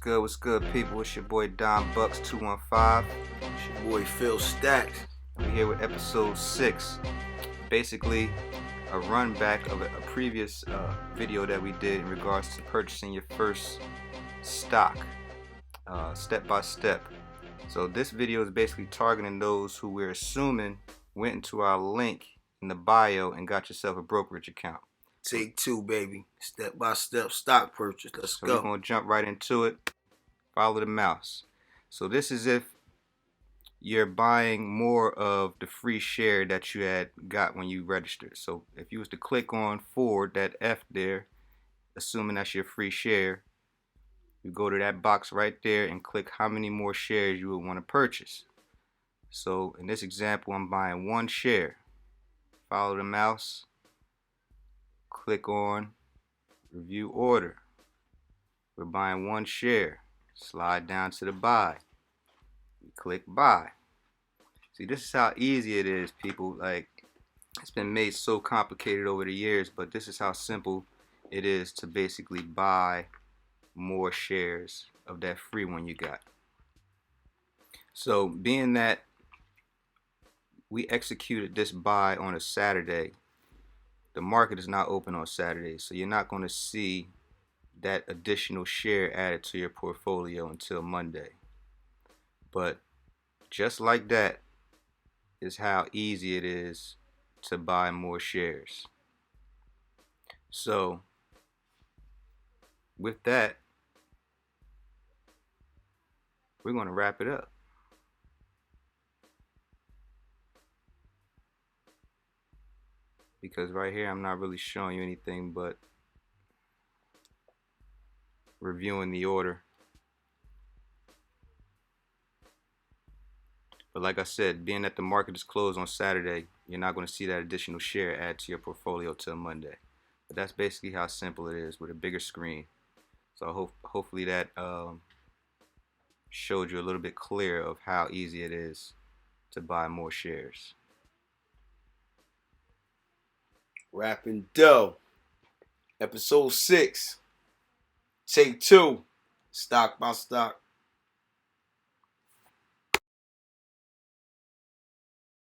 What's good, people? It's your boy Don Bucks 215. It's your boy Phil Stacks. And we're here with episode 6. Basically, a run back of a previous video that we did in regards to purchasing your first stock, step by step. So this video is basically targeting those who we're assuming went into our link in the bio and got yourself a brokerage account. Take 2, baby. Step by step stock purchase. Let's go. We're going to jump right into it. Follow the mouse. So this is if you're buying more of the free share that you had got when you registered. So if you was to click on forward, that F there, assuming that's your free share, you go to that box right there and click how many more shares you would want to purchase. So in this example, I'm buying 1 share. Follow the mouse. Click on review order. We're buying 1 share. Slide down to the buy. We click buy. See, this is how easy it is, people. Like, it's been made so complicated over the years, but this is how simple it is to basically buy more shares of that free one you got. So being that we executed this buy on a Saturday, the market is not open on Saturday, so you're not going to see that additional share added to your portfolio until Monday. But just like that is how easy it is to buy more shares. So with that, we're going to wrap it up. Because right here I'm not really showing you anything but reviewing the order. But like I said, being that the market is closed on Saturday, you're not going to see that additional share add to your portfolio till Monday. But that's basically how simple it is with a bigger screen. So hopefully that showed you a little bit clearer of how easy it is to buy more shares. Rappin' Dough. Episode 6. Take 2. Stock by stock.